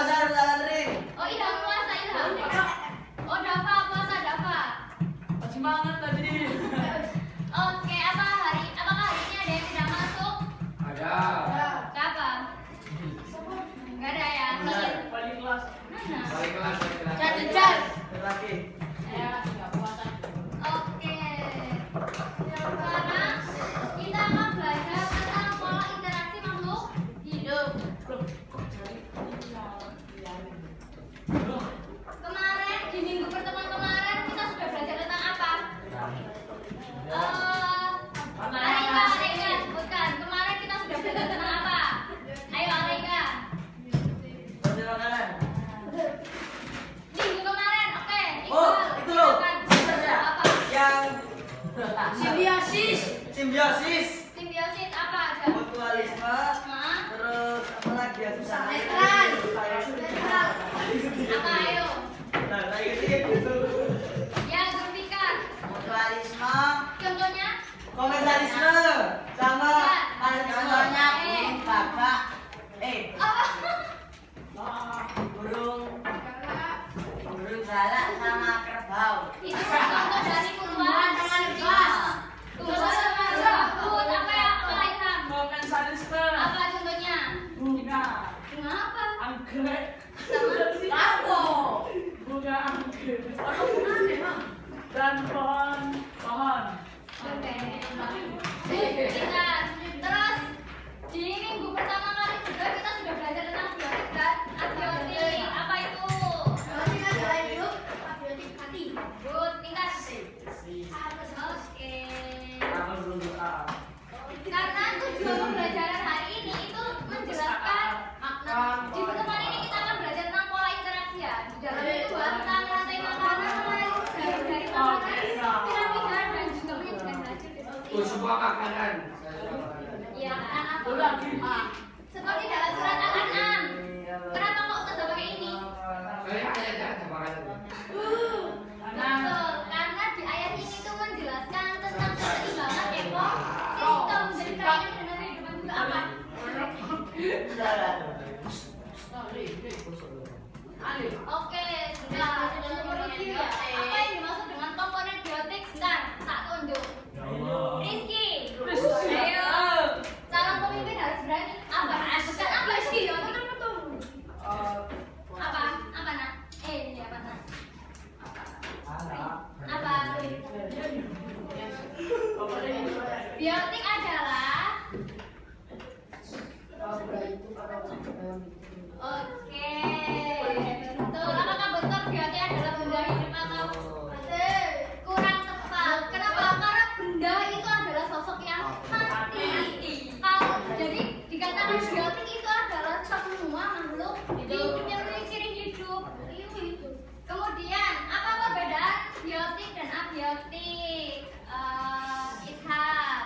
Oh, Ilham puasa Ilham. Oh, Dafa puasa Dafa. Semangat tadi. Oke, apakah hari ini ada yang tidak masuk? Ada. Siapa? Enggak ada ya. Paling kelas. Mana? Balik kelas. Jar. Lagi. Oke. Sekarang kita akan belajar tentang pola interaksi makhluk hidup. Kemarin di minggu pertemuan kemarin kita sudah belajar tentang apa? Areika, sebutkan. Kemarin kita sudah belajar tentang apa? Ayo Areika. Minggu kemarin, oke. Itu loh. Apa? Yang Simbiosis. simbiosis, Simbiosis apa aja? mutualisme, Hah? terus apa lagi ya susah? Apa ayo? Nah, kayak gitu. Ya, Zulfikar. Mutualisme, Contohnya? komensalisme, sama Contohnya, bapak, Apa? burung galak sama kerbau. Itu contoh dari kurban. Tunggu sebut apa ya? Apa Ilham? Komensalisme, Apa contohnya? bunga, Bunga apa? anggrek, Sama? bunga anggrek, dan pohon. Oke. Kita terus di minggu pertama kali juga kita sudah belajar tentang biotik dan abiotik. Apa itu? Good, pintar. Oke. Karena tujuan pembelajaran hari ini itu menjelaskan makna. Di pertemuan ini kita akan belajar tentang pola interaksi ya. Di dalam itu tentang rantai makanan, dari makanan, piramida dan juga menyajikan hasil diskusi. Sebuah makanan. Iya, apa? Seperti dalam surat Al-An'am. Kenapa kok Ustazah pakai ini? Saya ada makanan. Betul, karena di ayat ini tuh menjelaskan tentang keseimbangan ekosistem. Jadi kayaknya dengan kehidupan juga apa? Oke, sudah komponen biotik. Apa yang dimaksud dengan komponen biotik? Sebentar, tak tunjuk. Rizky. Ayo. Calon pemimpin harus berani. Apa? Bukan apa Rizky? Betul. Apa? Apa nak? Iya apa nak? Apa? Biotik adalah oke. Betul. Apakah betul biotik adalah benda hidup atau kurang tepat? Kenapa? Karena benda itu adalah sosok yang mati. Kalau jadi dikatakan biotik itu adalah semua makhluk hidup yang memiliki ciri hidup. Kemudian apa perbedaan biotik dan abiotik? Ishak.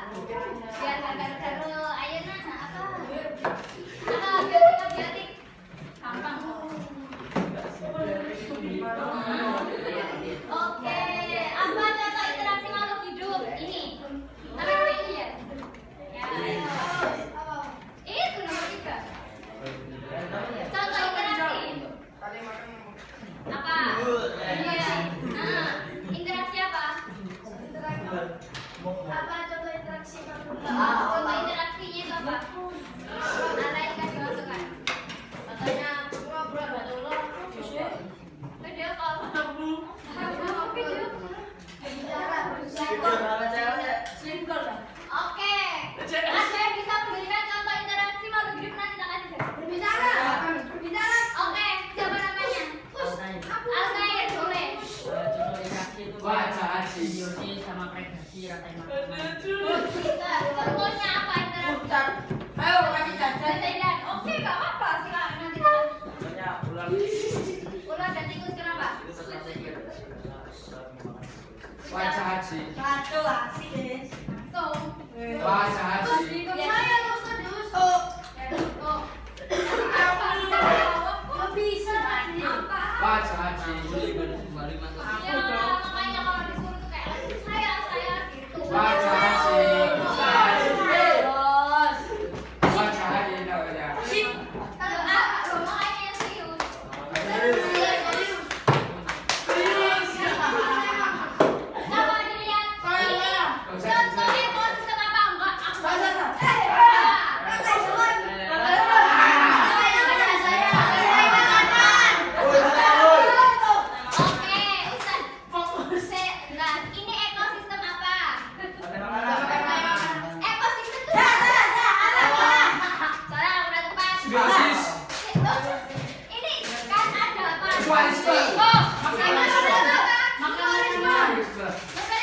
Biar gak garu-garu. Ayo nah apa? Apa biotik abiotik? Gampang. Oke, apa contoh interaksi makhluk hidup? Ini. Apa ini ya? Ya, ayo. Itu nomor 3. Contoh interaksi. Apa? Iya. Nah, interaksi apa? Apa contoh interaksi makhluk? Contoh interaksinya itu apa? Ada yang kasih masukan. Katanya video call. Oke. Ada yang bisa memberikan contoh interaksi makhluk hidup nanti kita kasih. Oke, siapa namanya? Altair, boleh. Baca haji. Contohnya apa interaksi? Zaidan. Oke, gak apa-apa. Silakan nanti kita kasih. Ular dan tikus kenapa? Baca haji. So, Baca haji. saya terus. Oh. Apa bisa jawab? Kok bisa? Apa? Baca haji. Ya, makanya kalau disuruh tuh kayak saya gitu. Baca haji. Baca haji namanya. Kalau makanya serius. Ini kan ada apa? Walisme. Oh, Makanan. Makanan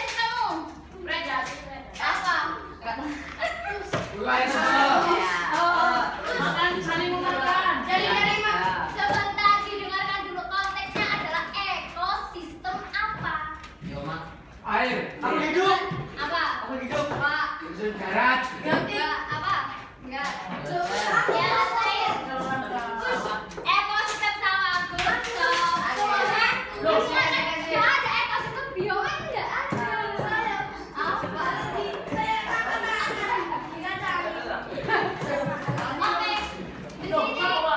kamu. Apa? Walisme. Makan saling memakan. Jadi sebentar didengarkan dulu, konteksnya adalah ekosistem apa? Air. Aku hidup. Apa? Aku hidup. Pak. Darat. Enggak, apa? Enggak. Ya, air. Ekosistem sawah Enggak ada ekosistem biomet, enggak ada. Apa sih? Oke. Di Loh, sini apa?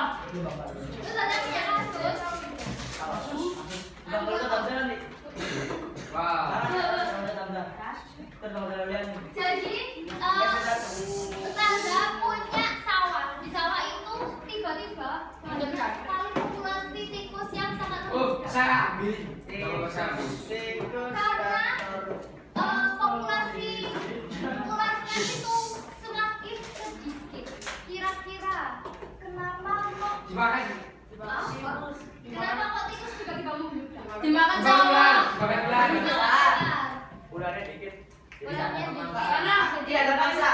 terus ada punya kasus. Bang, kalau tak jalan nih. Wow. Jadi, tetangga punya sawah. Di sawah itu tiba-tiba banyak sekali populasi tikus yang sangat Oh, rendah. saya ambil. Kalau saya ambil. Karena populasi ularnya itu semakin sedikit. Kira-kira kenapa kok Dimakan. kenapa kok tikus juga dibangun juga? Dimakan Dimakan ular. sawah. Dimakan ular. Ularnya dikit. Ularnya sedikit. Karena Iya, ada bangsa.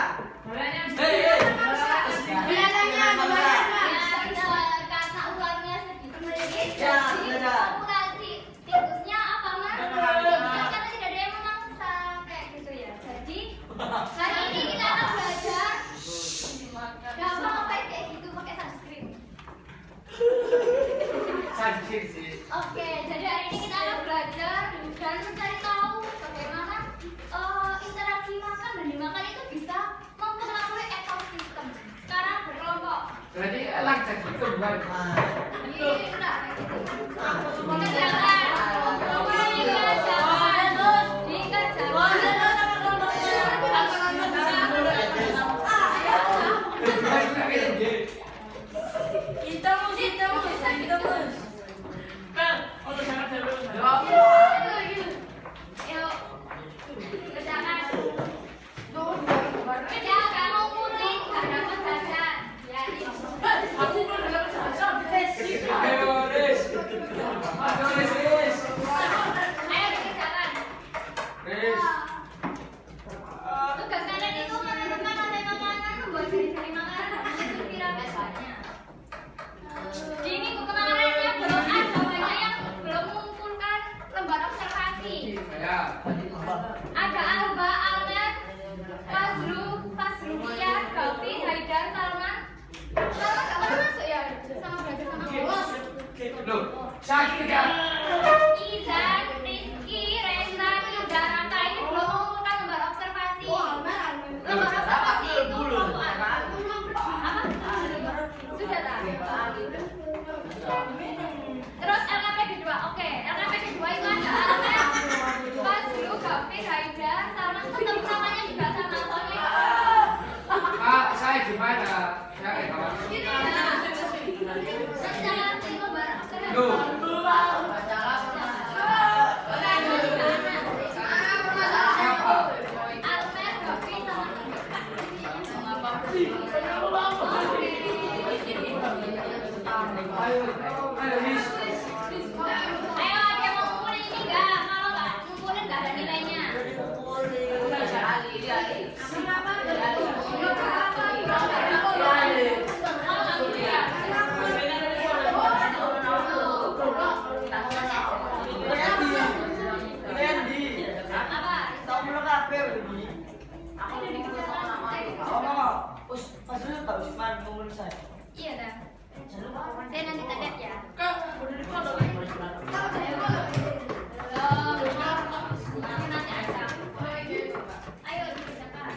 Ularnya Hei, Ya, karena ularnya sedikit. Ya, Jadi sudah. populasi tikusnya apa mas? Karena tidak ada yang memangsa kayak gitu ya. Jadi hari ini kita akan belajar gampang ngapain kayak gitu pakai sunscreen. Sakit sih. Oke, jadi hari ini kita akan belajar dan mencari tahu bagaimana interaksi makan dan dimakan itu bisa mempengaruhi ekosistem. Sekarang berkelompok. Berarti elang jadi itu bukan. Iya, udah kayak gitu. Dikerjakan. Pel, untuk sangat dulu. Aku kan dapat bahasa. Ayo, Riz. Ayo, Riz, Riz. Riz. Tugas kalian itu menentukan rantai makanan, membuat ciri-ciri makanan dan menyusun piramid banyak. Di minggu kemarin yang belum ada banyak yang belum mengumpulkan lembar observasi. Ya. Ada Alba, Almer, Fazrukia, Gavin, Haidar, Salman. Salman nggak pernah masuk ya sama belajar sama aku. Loh, sakit kan? Izan, Rizky, Reza, Nida, Raka ini belum mengumpulkan lembar observasi. Lembar observasi itu kelompok apa? Sudah tak? Terus LKPD 2, oke. LKPD 2 itu ada Almer, Fazru, Gavin, Haidar, Salman. Tetap namanya juga sama soalnya. Pak, saya gimana? Saya kayak kawan. Gini ya. Jangan pilih lembar observasi. Loh. Siapa? Almer, Gavin, sama Ayo, Riz. Ayo ada yang mau ngumpulin ini enggak? Kalau enggak ngumpulin enggak ada nilainya. Apa? Iya dah. Saya nanti tagih ya. Kak, udah di pondok. Nanti ada. Ayo dikerjakan.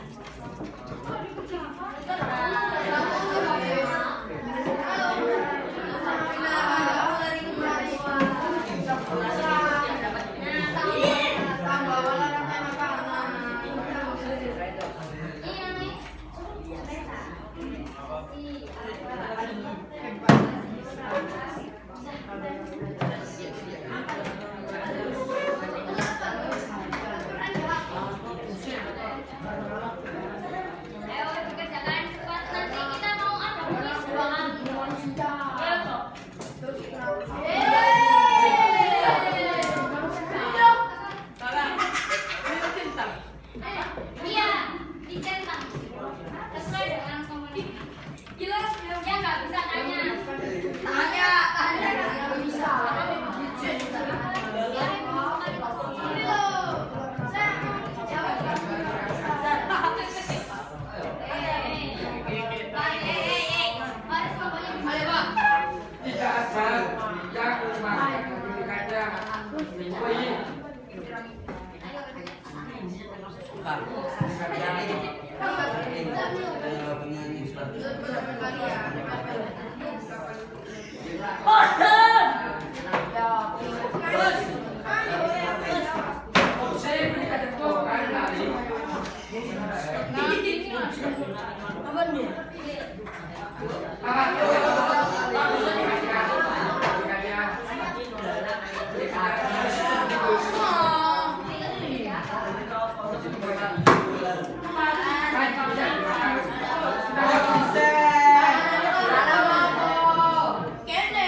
Kene.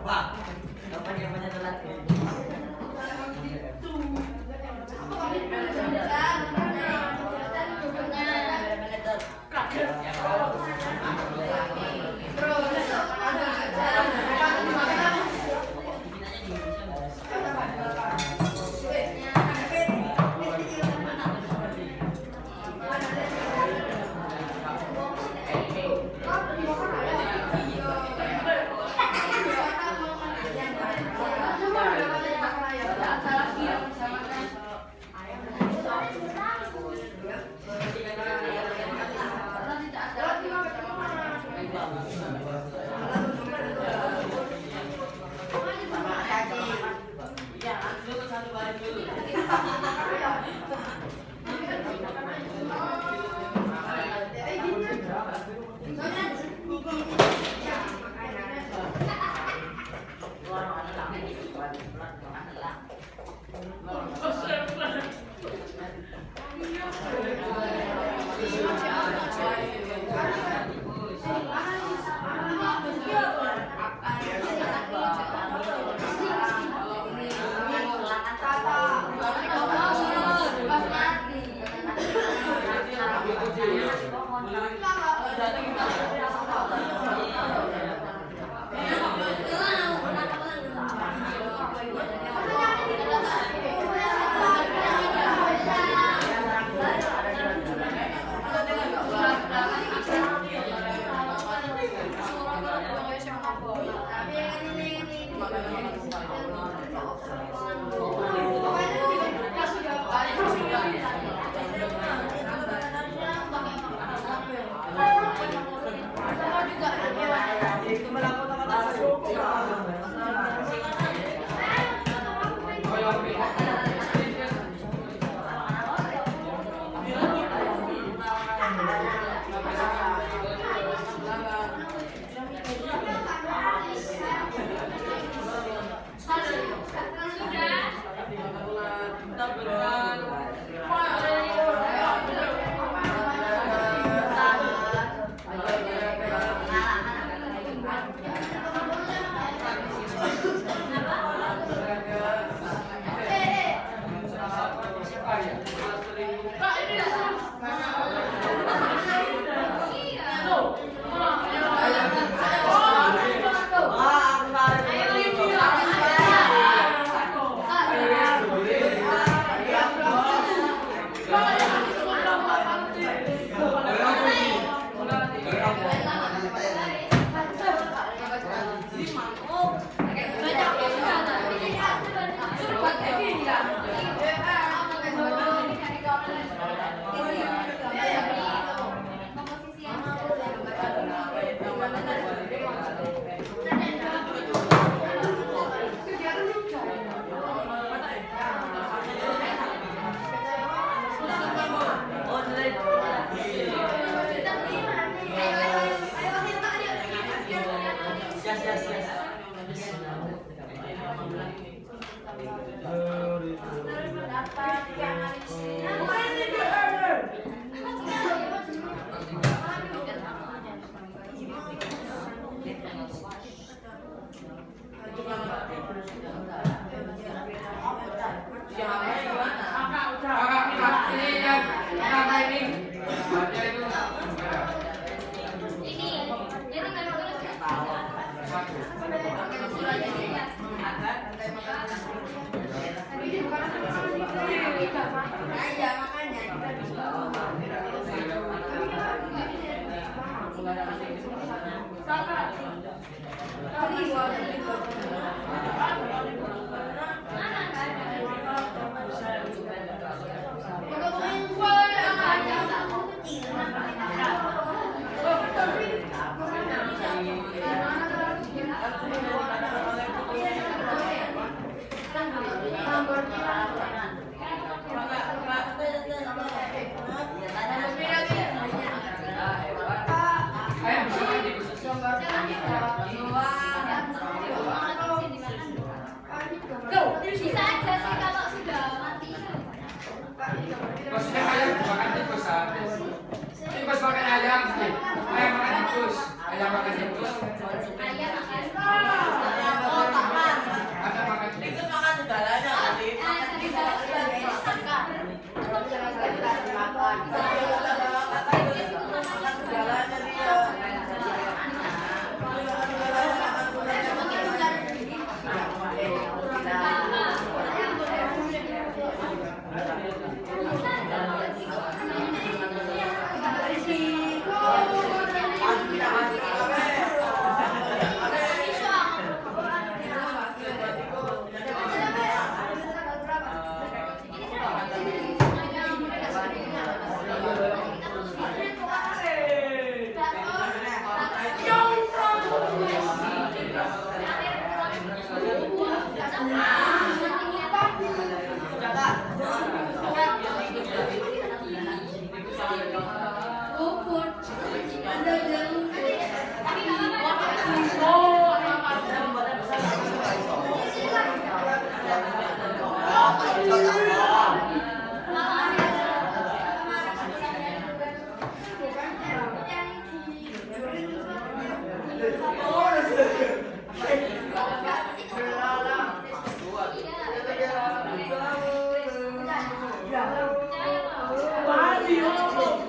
Pak, kapan yang banyak telat?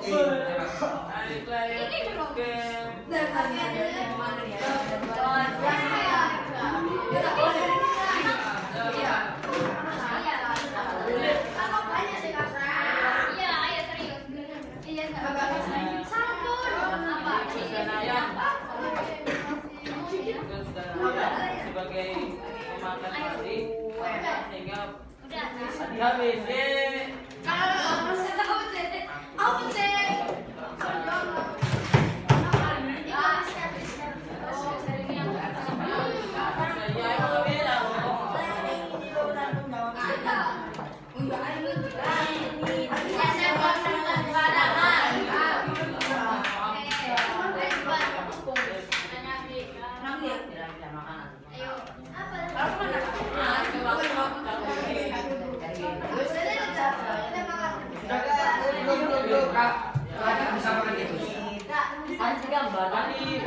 Ini dong. Iya, ayo serius. Iya, sampun. Apa? Sebagai pemakan nasi sehingga Udah. dihabisin. Apa sih? Kak, kakak bisa makan itu. Gambar tadi.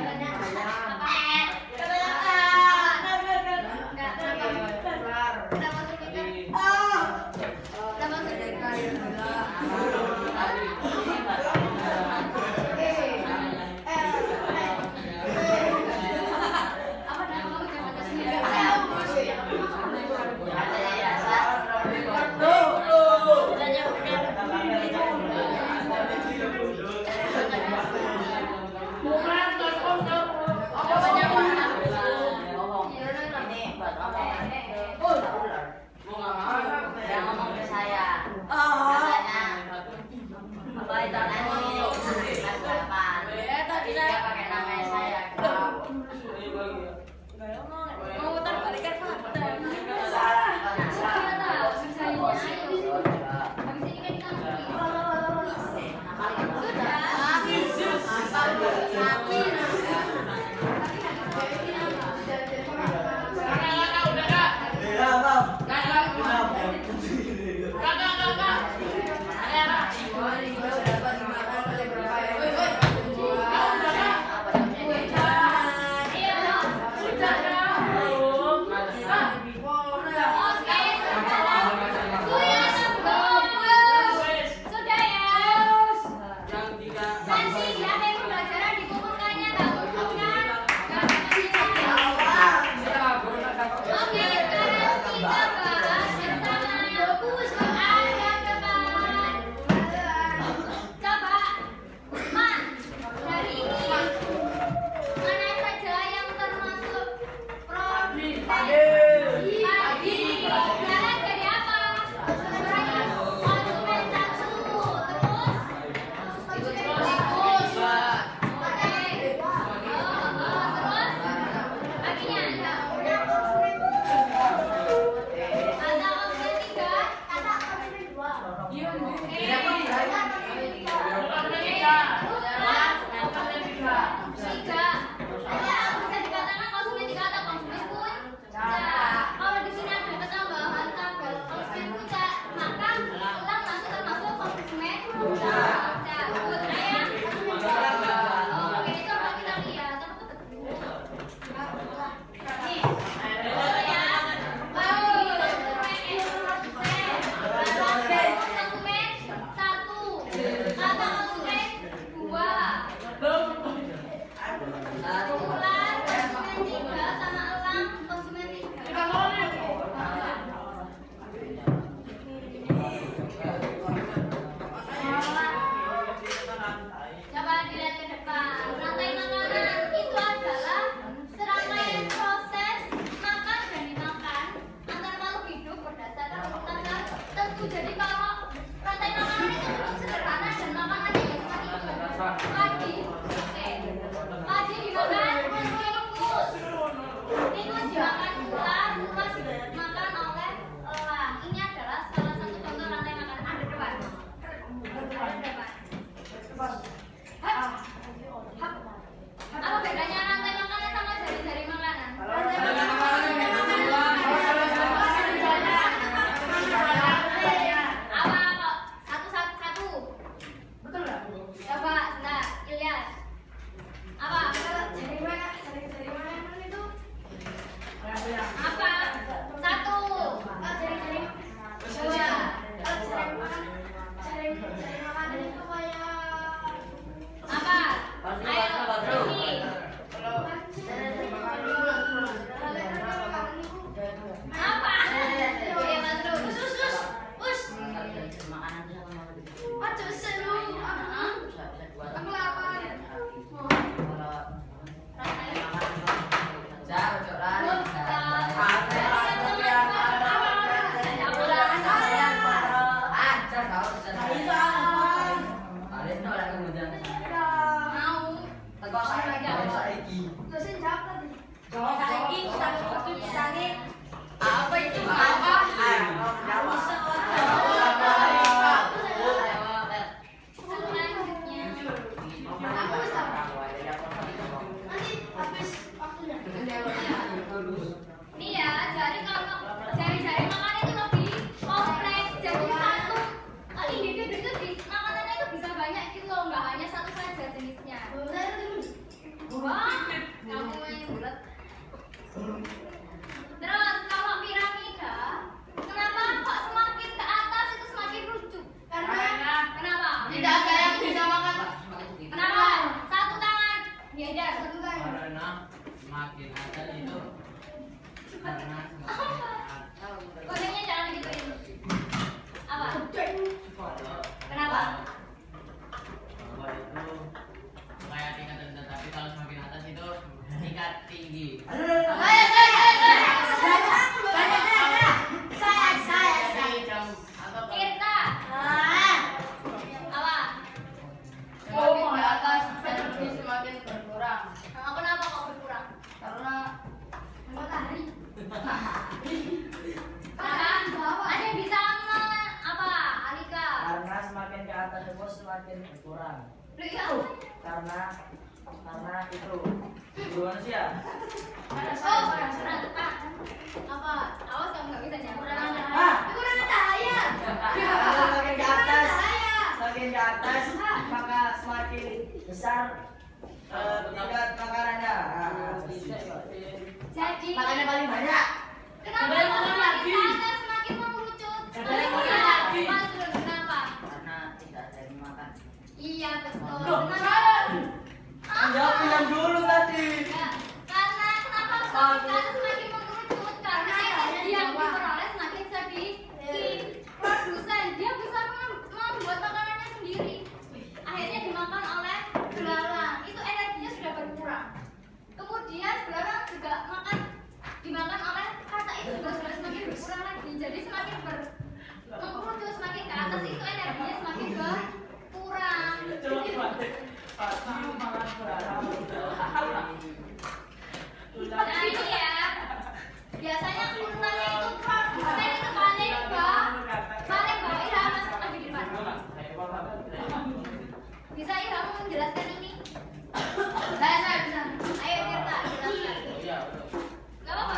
Dia ngomong ke saya, katanya apa itu tapi dia pakai nama saya. Mau terbalikan Mau. Teko saiki. Saiki tulisannya apa itu? Apa? Selanjutnya. Nih ya, jari-jari makan itu lebih kompleks. Jadi satu individu itu makanannya itu bisa banyak gitu loh, nggak hanya satu saja jenisnya. Wah, kamu yang bulat. Terus kalau piramida, kenapa kok semakin ke atas itu semakin lucu? Kenapa? Tidak ada yang bisa makan. Kenapa? Satu tangan. Ya, ya, satu tangan. Karena semakin atas itu karena semakin atas. Kodenya jangan digituin. Apa? Kenapa? Bahwa itu kayak tingkat rendah, tapi kalau semakin atas itu tingkat tinggi. Tirta. Apa? Semakin ke atas energi semakin berkurang Kenapa kok berkurang? karena Matahari. Ada yang bisa apa? Alika. karena semakin ke atas itu semakin berkurang Lihat. karena itu gimana sih ya? Oh, kurang tepat. Apa? Awas kamu nggak bisa jawab. Ah. Kurang cahaya. Semakin ke atas, Cahaya. semakin ke atas maka semakin besar tingkat makanannya. Jadi Makannya paling banyak. kenapa Ada yang kalau makan semakin lagi. ke atas semakin mengerucut? Ada yang makan lagi. Mas, kenapa? Karena tidak ada yang makan. Iya betul. Loh, Kenapa? Jawab yang dulu tadi. Ya, karena kenapa semakin ke atas semakin mengerucut? Karena energi yang diperoleh semakin sedikit. Produsen dia bisa membuat makanannya sendiri. Akhirnya dimakan oleh belalang. Itu energinya sudah berkurang. Kemudian belalang juga dimakan oleh kata itu juga sudah semakin berkurang lagi. Jadi semakin mengerucut semakin ke atas itu energinya semakin berkurang. Nah ini ya, biasanya urutannya itu produsen itu paling bawah Ilham lagi di depan. Bisa Ilham menjelaskan ini? Saya bisa. Ayo Tirta, jelaskan. Gak apa-apa.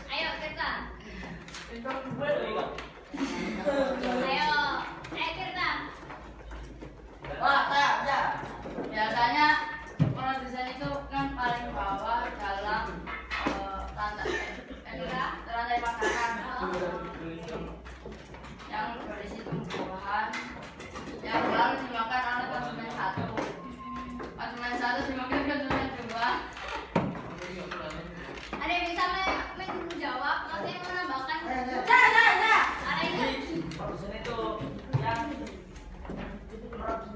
Ayo Tirta. Ayo Tirta. Wah, saya bisa. Biasanya produsen itu kan paling bawah dalam rantai makanan yang berisi tumbuhan yang baru dimakan oleh konsumen satu. Konsumen satu dimakan konsumen dua. Ada yang bisa menjawab? Maksudnya menambahkan? Saya. Ada ini? Produsen itu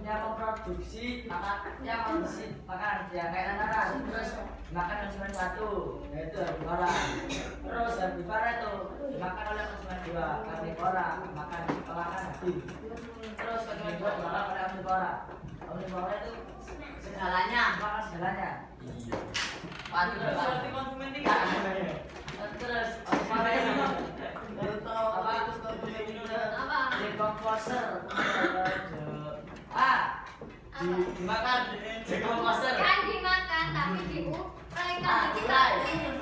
yang memproduksi makanan ya kayak nanas terus makan konsumen satu yaitu herbivora terus herbivora itu dimakan oleh konsumen dua karnivora makan habis terus konsumen dua dimakan oleh omnivora itu segalanya makan segalanya Berarti konsumen tiga. terus omnivora itu Apa? decomposer dimakan decomposer Kan dimakan tapi diuraikan Urai.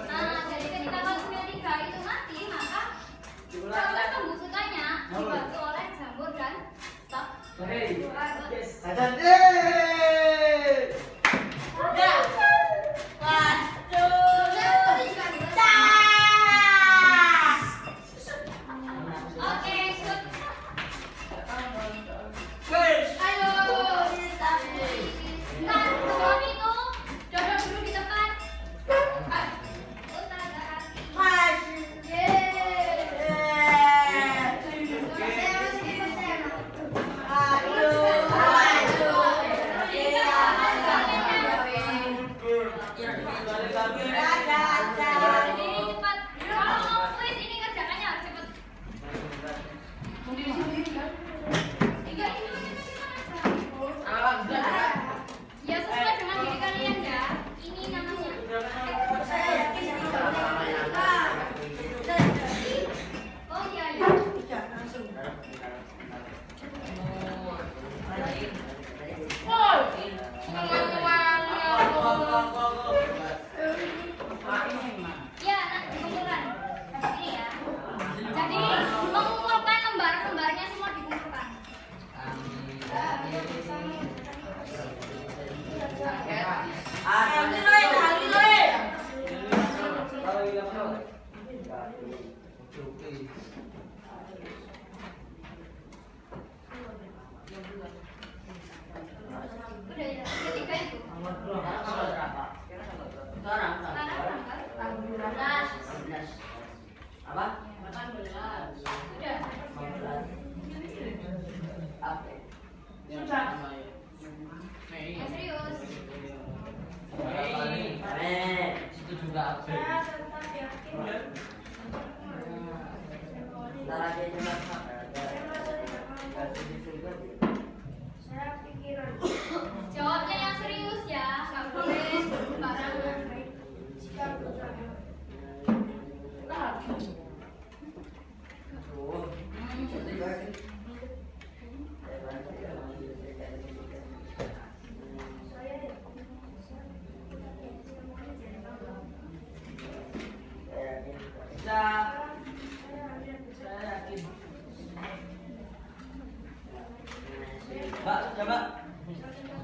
Nah, jadi ketika konsumen 3 itu mati, maka proses pembusukannya dibantu oleh jamur dan stop. Saja Oke, shoot. Ayo. Nah, sebelum itu dodol dulu di depan.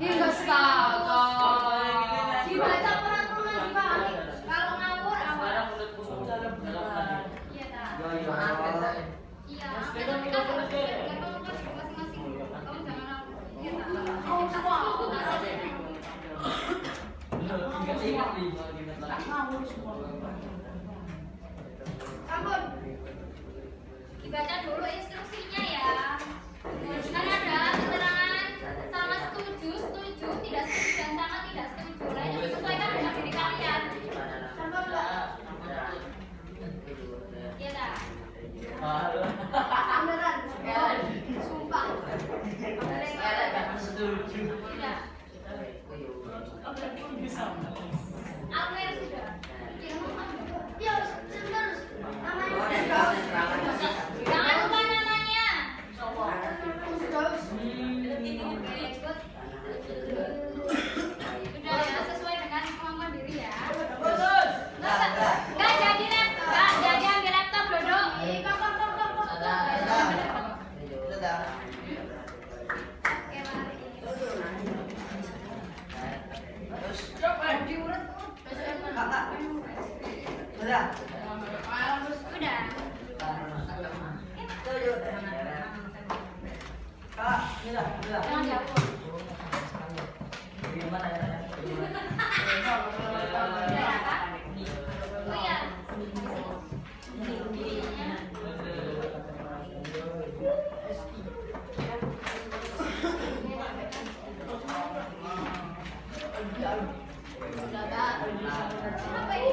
Hingga salah. Dibaca pelan-pelan Pak. Kalau ngawur awal. Sekarang menurutku dalam benar. Iya tak. Maaf ya. Iya. Tapi kan masing-masing. Kamu jangan ngawur. Iya tak. Ingat nih. Ampun. Dibaca dulu instruksinya ya. Kan ada keterangan sama setuju, setuju, tidak setuju dan sangat tidak setuju. Nah, itu disesuaikan dengan diri kalian. Sama Mbak. Iya tak? Beneran. Sumpah. Setuju. Tidak. Amer sudah. Ya, sebentar. Namanya. Jangan lupa namanya. Sudah ya, sesuai dengan kemampuan diri ya. Nggak jadi ambil laptop duduk. Oke, mari. Diurut. Sudah. Sudah. Kak, ini dah, sudah. Jangan jauh. Gimana ya? Sudah, Kak? Oh iya. Dirinya. Sudah, Kak. Apa ini?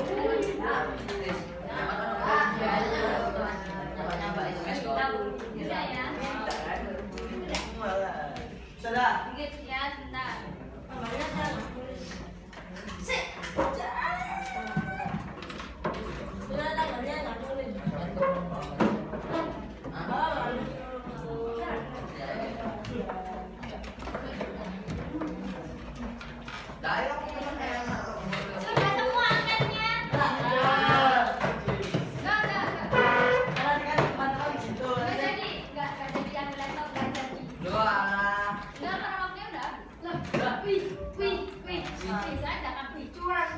Sudah ya. Sudah. Dikit ya, sebentar. Sudah semua angkatnya? Enggak. Nggak jadi. Nggak jadi ambil laptop, nggak jadi. Enggak, karena waktunya udah habis. Wih. Bisa aja kan, wih. Curang.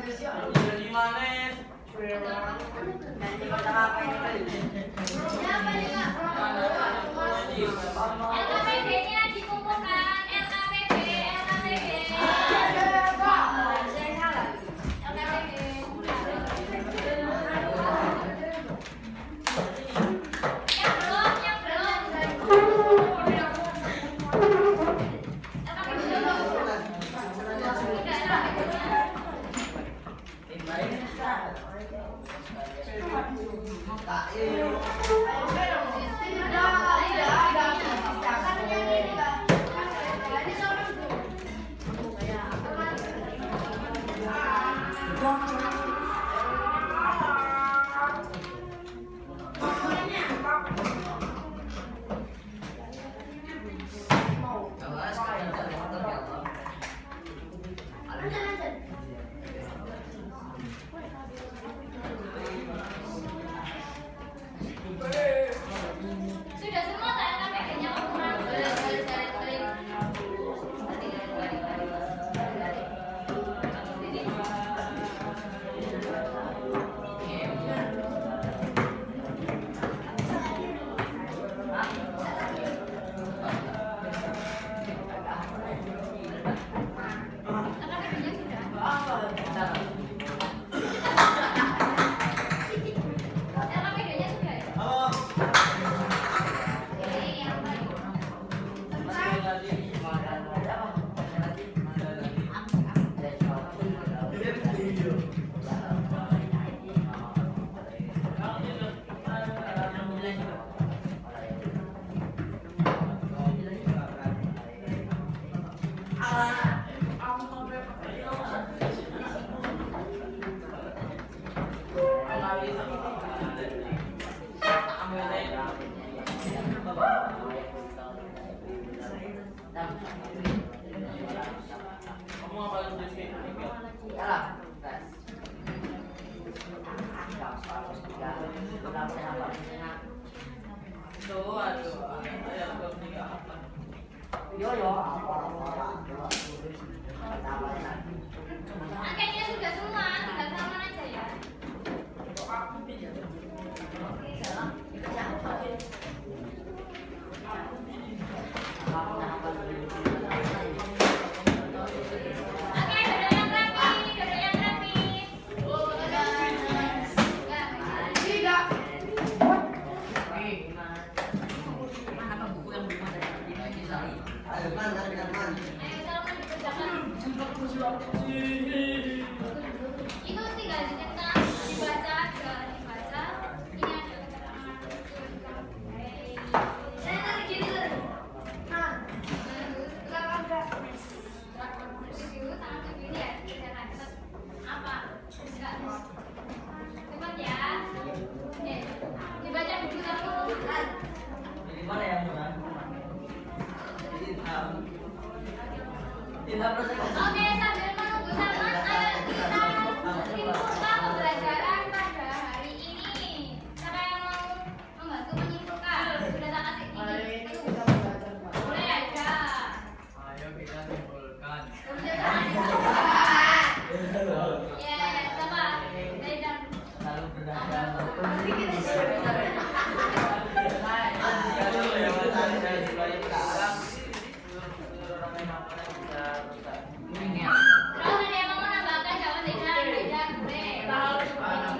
Jadi manis. Siapa nih, Kak? LKPD-nya dikumpulkan. LKPD. Yang belum. Sudah semua saya LKPD-nya kurang. LKPD-nya sudah ya? Ini yang baru. Kamu ngapalin tulis kayak gini? Tuh, aduh. Ayo, aku tiga apa? Yo apa? Kayaknya sudah semua, tinggal salaman aja ya. Oke, duduk yang rapi, duduk yang rapi. Apa buku yang belum ada di sini? Ayo salaman dikerjakan. Itu tinggal dicetak, dibaca aja, dibaca. Ini ada keterangan. Saya tarik gini tuh. Tangan begini ya, kita apa? Enggak. Cepat ya. Dibaca dulu dulu. Ini mana yang mana? Tidak perlu. Oke, sambil menunggu Salman, ayo kita simpulkan pembelajaran pada hari ini. Siapa yang mau membantu menyimpulkan? Sudah tak kasih ini. Boleh aja. Ayo kita simpulkan. Ya, siapa? Dari dan. Lalu berdagang. Terus ada yang mau menambahkan jawaban beda, boleh.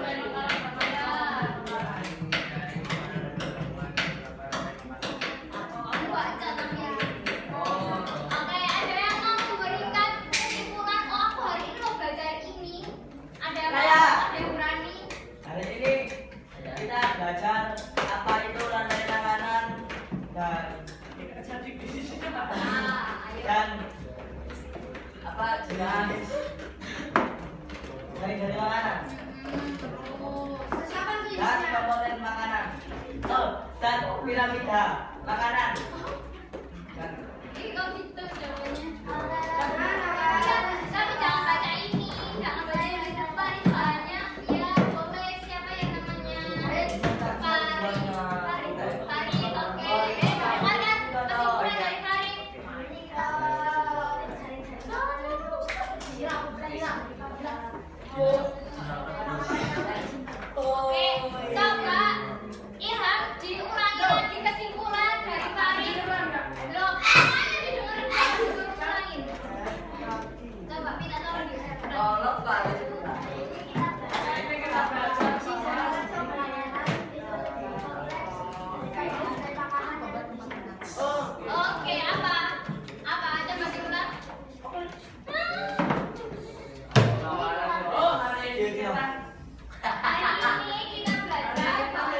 Aku baca tapi ya. Oke, ada yang mau memberikan kesimpulan? Oh, aku hari ini loh belajar ini. Ada yang berani? Hari ini kita belajar apa itu lantai tanganan dan Ayo. apa jenis dari makanan dan komponen makanan. Oh, dan piramida makanan. Dan Ini kok gitu jawabannya? Tapi jangan baca ini, jangan baca yang di depan itu banyak. Ya, boleh. Siapa yang namanya? Farid. Oke. Dengarkan kesimpulan dari Farid. Oke, coba Ilham diulangi lagi kesimpulan dari Farid. Loh, semuanya didengerin kan disuruh ulangin. Coba minta tolong diulangi. tolong Pak. Oke, apa? Apa? Coba diulang. Oh, hari ini kita Hari ini kita belajar bahwa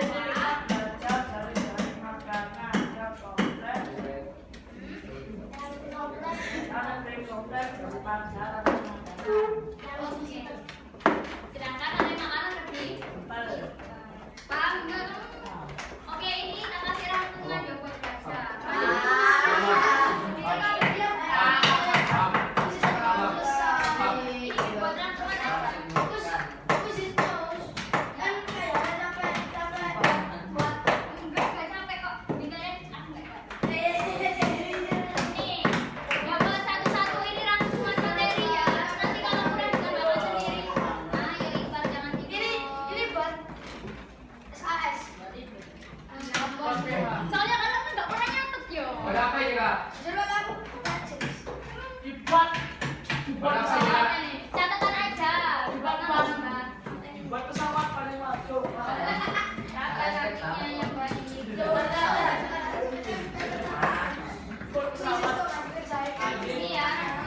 oke. Sedangkan ada makanan lebih paham enggak? Oke, ini tak kasih rangkuman ya buat baca. Ini buat rangkuman aja. Enggak capek kok. Tinggalin aku enggak capek. Nih, ya buat satu-satu ini rangkuman materi ya. Nanti kalau udah bisa baca sendiri. Nah, ya Iqbal jangan tidur. Soalnya kan aku nggak pernah nyatet yo. berapa ya kak? Dibuat Soalnya pesawat, nih, catatan aja. Bukan nambah. dibuat pesawat paling masuk. Apa kakinya yang paling gitu. Buat pesawat, Ini ya. Ini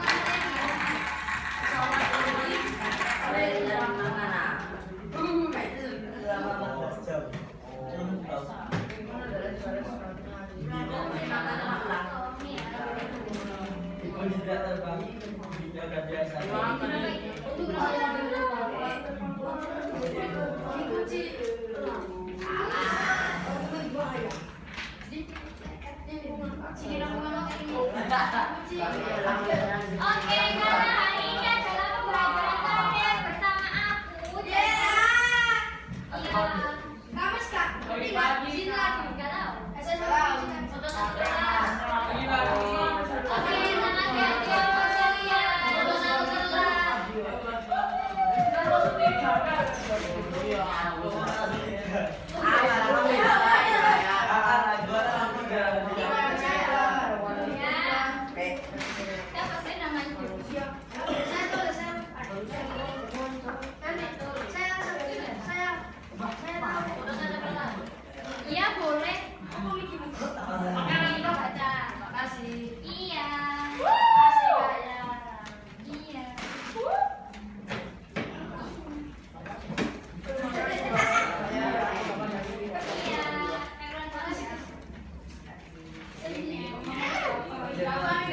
ya. Ibu tidak terbang, tidak biasa. Oke, karena hari ini adalah pembelajaran terakhir bersama aku. Iya. Pagi-pagi. Izin lagi, nggak tahu. Pagi-pagi. Jerman.